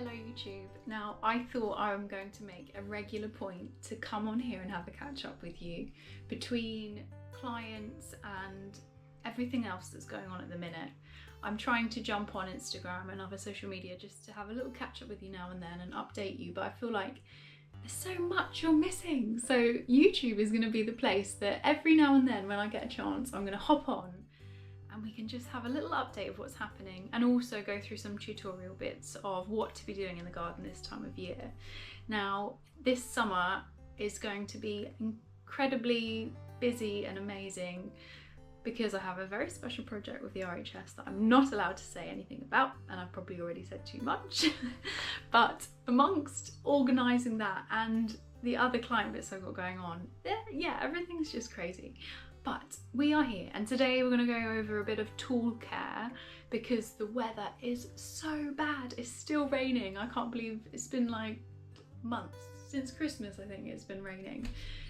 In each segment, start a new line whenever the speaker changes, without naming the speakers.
Hello YouTube. Now I thought I'm going to make a regular point to come on here and have a catch up with you between clients and everything else that's going on at the minute. I'm trying to jump on Instagram and other social media just to have a little catch up with you now and then and update you, but I feel like there's so much you're missing. So YouTube is going to be the place that every now and then when I get a chance I'm going to hop on and we can just have a little update of what's happening and also go through some tutorial bits of what to be doing in the garden this time of year. Now, this summer is going to be incredibly busy and amazing because I have a very special project with the RHS that I'm not allowed to say anything about, and I've probably already said too much. But amongst organising that and the other client bits I've got going on, yeah, everything's just crazy. But we are here, and today we're going to go over a bit of tool care because the weather is so bad. It's still raining. I can't believe it's been like months since Christmas. I think it's been raining.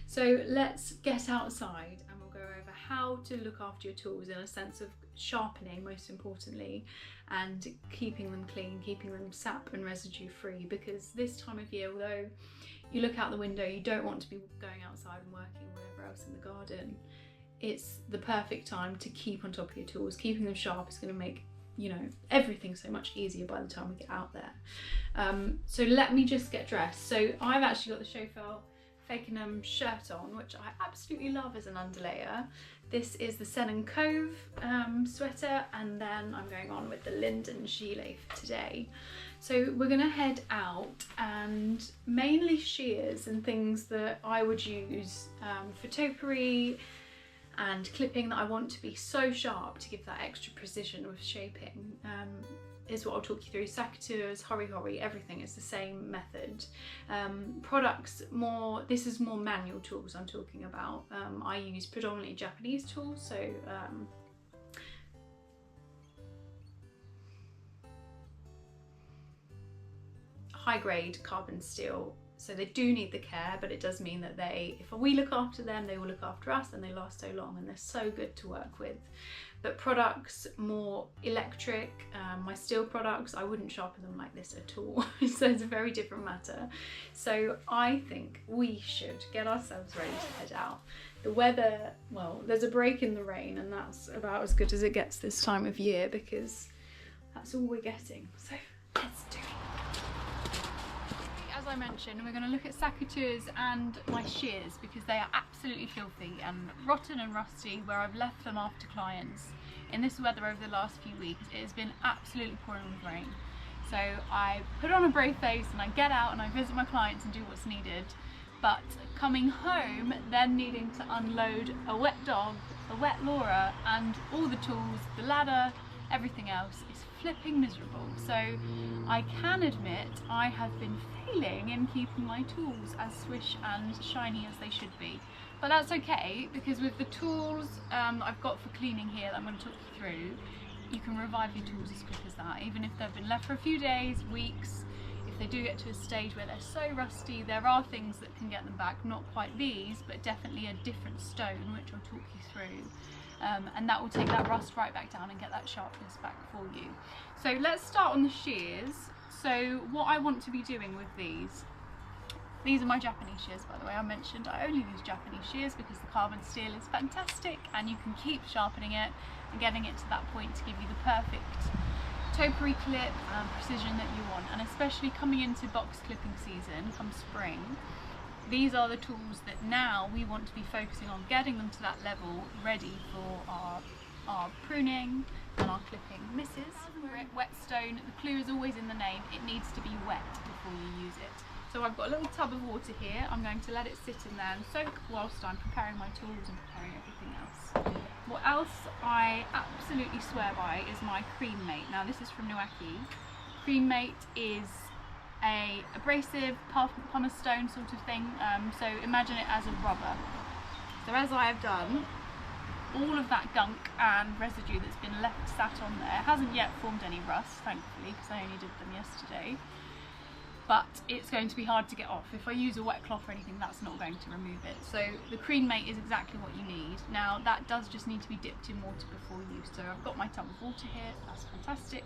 So let's get outside and we'll go over how to look after your tools in a sense of sharpening, most importantly, and keeping them clean, keeping them sap and residue free, because this time of year, although you look out the window, you don't want to be going outside and working or whatever else in the garden. It's the perfect time to keep on top of your tools. Keeping them sharp is going to make, you know, everything so much easier by the time we get out there. So let me just get dressed. So I've actually got the Chauffeur Fakenham shirt on, which I absolutely love as an underlayer. This is the Sen & Cove sweater, and then I'm going on with the Linden gilet for today. So we're gonna head out, and mainly shears and things that I would use for topiary and clipping that I want to be so sharp to give that extra precision with shaping is what I'll talk you through. Secateurs, hori, everything is the same method. Products, this is more manual tools I'm talking about. I use predominantly Japanese tools, so high grade carbon steel. So they do need the care, but it does mean that if we look after them, they will look after us, and they last so long, and they're so good to work with. But products, more electric, my steel products, I wouldn't sharpen them like this at all. So it's a very different matter. So I think we should get ourselves ready to head out. The weather, well, there's a break in the rain, and that's about as good as it gets this time of year because that's all we're getting. So let's do it. As I mentioned, we're going to look at secateurs and my shears because they are absolutely filthy and rotten and rusty where I've left them after clients. In this weather over the last few weeks, it has been absolutely pouring with rain. So I put on a brave face and I get out and I visit my clients and do what's needed. But coming home, then needing to unload a wet dog, a wet Laura, and all the tools, the ladder, everything else is flipping miserable. So I can admit I have been failing in keeping my tools as swish and shiny as they should be. But that's okay, because with the tools I've got for cleaning here that I'm going to talk you through, you can revive your tools as quick as that. Even if they've been left for a few days, weeks, if they do get to a stage where they're so rusty, there are things that can get them back. Not quite these, but definitely a different stone, which I'll talk you through. And that will take that rust right back down and get that sharpness back for you. So let's start on the shears. So what I want to be doing with these are my Japanese shears, by the way. I mentioned I only use Japanese shears because the carbon steel is fantastic and you can keep sharpening it and getting it to that point to give you the perfect topiary clip and precision that you want. And especially coming into box clipping season, come spring, these are the tools that now we want to be focusing on getting them to that level, ready for our pruning and our clipping. Misses, whetstone, the clue is always in the name, it needs to be wet before you use it. So I've got a little tub of water here, I'm going to let it sit in there and soak whilst I'm preparing my tools and preparing everything else. What else I absolutely swear by is my Crean Mate. Now this is from Nowaki. Crean Mate is a abrasive pumice stone sort of thing, so imagine it as a rubber. So as I have done, all of that gunk and residue that's been left sat on there hasn't yet formed any rust, thankfully, because I only did them yesterday, but it's going to be hard to get off. If I use a wet cloth or anything, that's not going to remove it. So the Crean Mate is exactly what you need. Now that does just need to be dipped in water before use. So I've got my tub of water here, that's fantastic.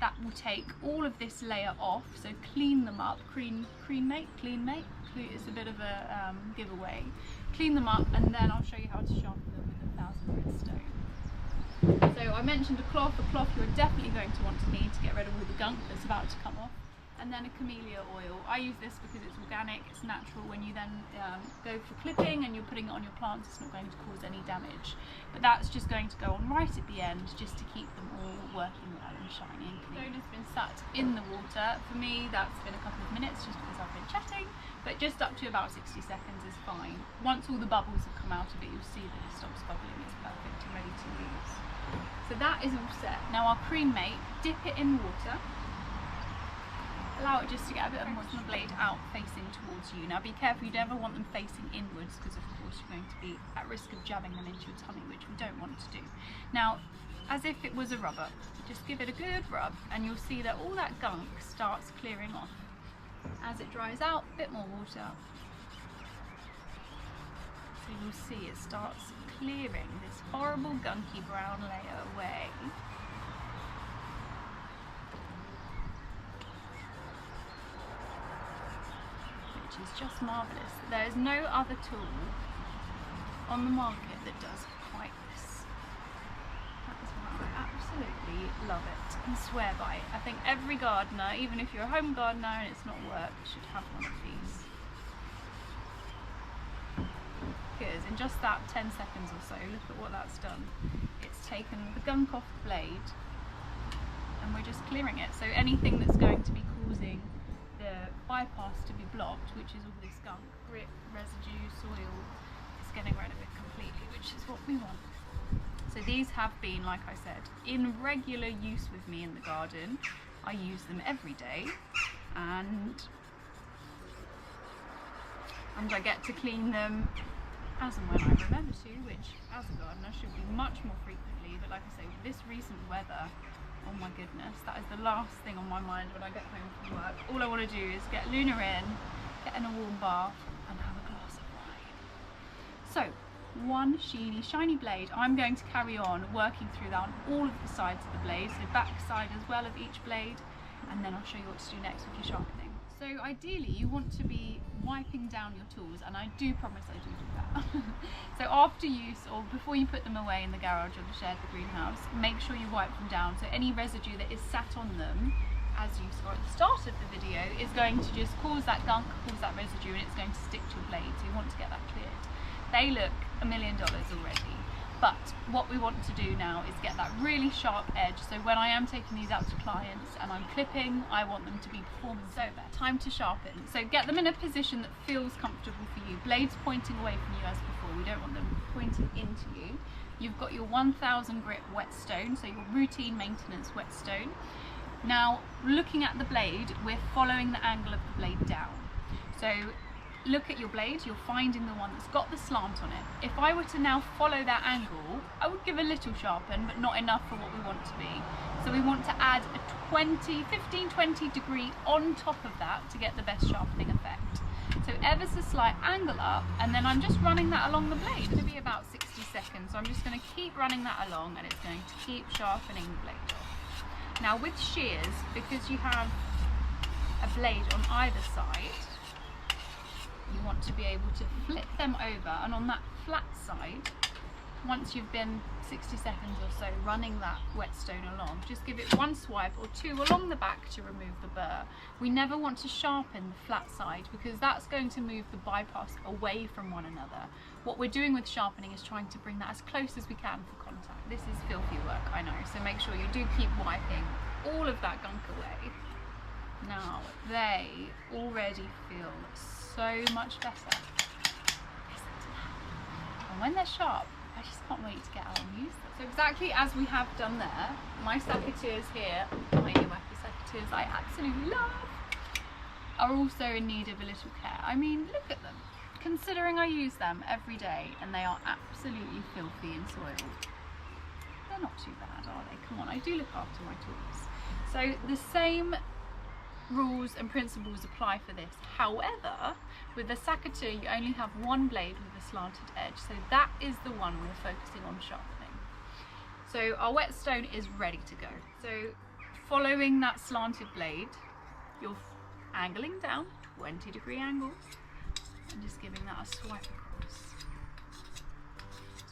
that will take all of this layer off, so clean them up. Clean mate is a bit of a giveaway. Clean them up, and then I'll show you how to sharpen them with 1000 grit stone. So I mentioned a cloth you're definitely going to want to need to get rid of all the gunk that's about to come off. And then a Camellia oil. I use this because it's organic, it's natural. When you then go for clipping and you're putting it on your plants, it's not going to cause any damage. But that's just going to go on right at the end, just to keep them all working well and shiny and clean. Stone has been sat in the water. For me, that's been a couple of minutes just because I've been chatting, but just up to about 60 seconds is fine. Once all the bubbles have come out of it, you'll see that it stops bubbling, it's perfect and ready to use. So that is all set. Now our cream mate, dip it in water. Allow it just to get a bit of moisture on the blade out facing towards you. Now be careful, you never want them facing inwards because of course you're going to be at risk of jabbing them into your tummy, which we don't want to do. Now, as if it was a rubber, just give it a good rub and you'll see that all that gunk starts clearing off. As it dries out, a bit more water. So you'll see it starts clearing this horrible gunky brown layer away. Is just marvellous. There is no other tool on the market that does quite this. That is why I absolutely love it and swear by it. I think every gardener, even if you're a home gardener and it's not work, should have one of these. Because in just that 10 seconds or so, look at what that's done. It's taken the gunk off the blade and we're just clearing it. So anything that's going to be causing the bypass to be blocked, which is all this gunk, grit, residue, soil, is getting rid of it completely, which is what we want. So these have been, like I said, in regular use with me in the garden. I use them every day, and I get to clean them as and when I remember to, which as a gardener should be much more frequently, but like I say, with this recent weather, oh my goodness, that is the last thing on my mind when I get home from work. All I want to do is get Luna in, get in a warm bath and have a glass of wine. So, one shiny blade. I'm going to carry on working through that on all of the sides of the blade, so back side as well of each blade, and then I'll show you what to do next with your sharpening. So ideally you want to be wiping down your tools, and I do promise I do that. So after use or before you put them away in the garage or the shed, the greenhouse, make sure you wipe them down. So any residue that is sat on them, as you saw at the start of the video, is going to just cause that gunk, cause that residue, and it's going to stick to your blade. So you want to get that cleared. They look $1 million already. But what we want to do now is get that really sharp edge. So when I am taking these out to clients and I'm clipping, I want them to be performing so bad. Time to sharpen. So get them in a position that feels comfortable for you. Blades pointing away from you as before. We don't want them pointing into you. You've got your 1000 grit whetstone, so your routine maintenance whetstone. Now, looking at the blade, we're following the angle of the blade down. So look at your blade, you're finding the one that's got the slant on it. If I were to now follow that angle, I would give a little sharpen, but not enough for what we want to be. So we want to add a 15-20 degree on top of that to get the best sharpening effect. So ever so slight angle up, and then I'm just running that along the blade. It's going to be about 60 seconds, so I'm just going to keep running that along, and it's going to keep sharpening the blade off. Now with shears, because you have a blade on either side, you want to be able to flip them over, and on that flat side, once you've been 60 seconds or so running that whetstone along, just give it one swipe or two along the back to remove the burr. We never want to sharpen the flat side because that's going to move the bypass away from one another. What we're doing with sharpening is trying to bring that as close as we can for contact. This is filthy work, I know, so make sure you do keep wiping all of that gunk away. Now, they already feel so much better. And when they're sharp, I just can't wait to get out and use them. So exactly as we have done there, my secateurs here, my Iwaki secateurs I absolutely love, are also in need of a little care. I mean, look at them. Considering I use them every day and they are absolutely filthy and soiled, they're not too bad, are they? Come on, I do look after my tools. So the same rules and principles apply for this. However, with the secateurs you only have one blade with a slanted edge, so that is the one we're focusing on sharpening. So our whetstone is ready to go. So following that slanted blade, you're angling down, 20-degree angle, and just giving that a swipe across.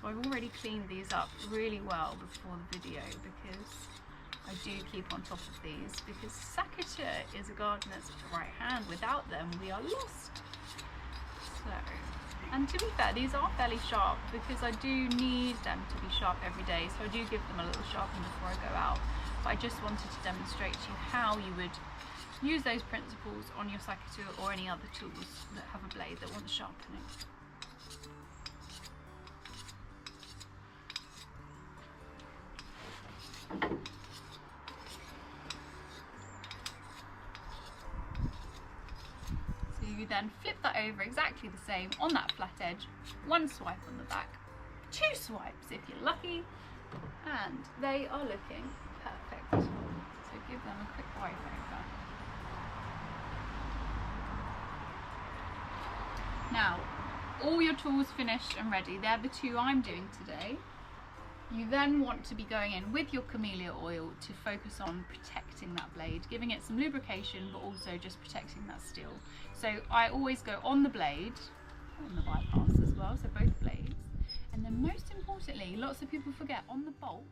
So I've already cleaned these up really well before the video because I do keep on top of these, because secateurs is a gardener's right hand. Without them, we are lost. So, and to be fair, these are fairly sharp because I do need them to be sharp every day, so I do give them a little sharpen before I go out. But I just wanted to demonstrate to you how you would use those principles on your secateur or any other tools that have a blade that wants sharpening. So you then flip that over exactly the same on that flat edge, one swipe on the back, two swipes if you're lucky, and they are looking perfect. So give them a quick wipe over. Now, all your tools finished and ready. They're the two I'm doing today. You then want to be going in with your Camellia oil to focus on protecting that blade, giving it some lubrication, but also just protecting that steel. So I always go on the blade, on the bypass as well, so both blades. And then most importantly, lots of people forget, on the bolt,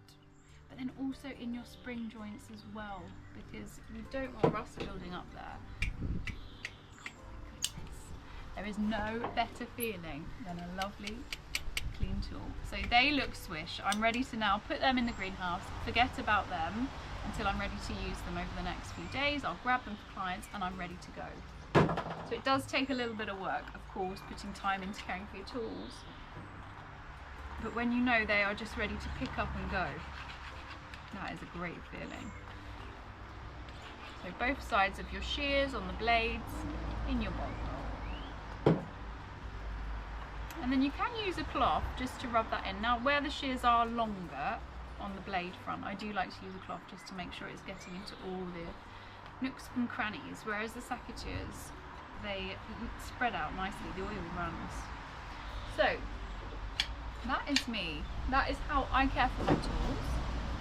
but then also in your spring joints as well, because you don't want rust building up there. There is no better feeling than a lovely clean tool. So they look swish. I'm ready to now put them in the greenhouse, forget about them until I'm ready to use them over the next few days. I'll grab them for clients and I'm ready to go. So it does take a little bit of work, of course, putting time into caring for your tools. But when you know they are just ready to pick up and go, that is a great feeling. So both sides of your shears on the blades in your bolt. And then you can use a cloth just to rub that in. Now where the shears are longer on the blade front, I do like to use a cloth just to make sure it's getting into all the nooks and crannies, whereas the secateurs, they spread out nicely, the oil runs. So that is me. That is how I care for my tools.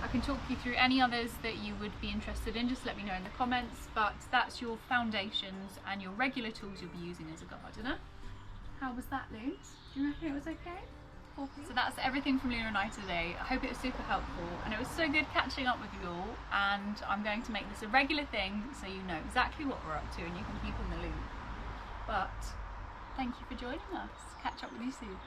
I can talk you through any others that you would be interested in, just let me know in the comments, but that's your foundations and your regular tools you'll be using as a gardener. How was that, Loon? Do you reckon it was okay? So that's everything from Luna and I today. I hope it was super helpful, and it was so good catching up with you all, and I'm going to make this a regular thing so you know exactly what we're up to and you can keep in the loop. But thank you for joining us. Catch up with you soon.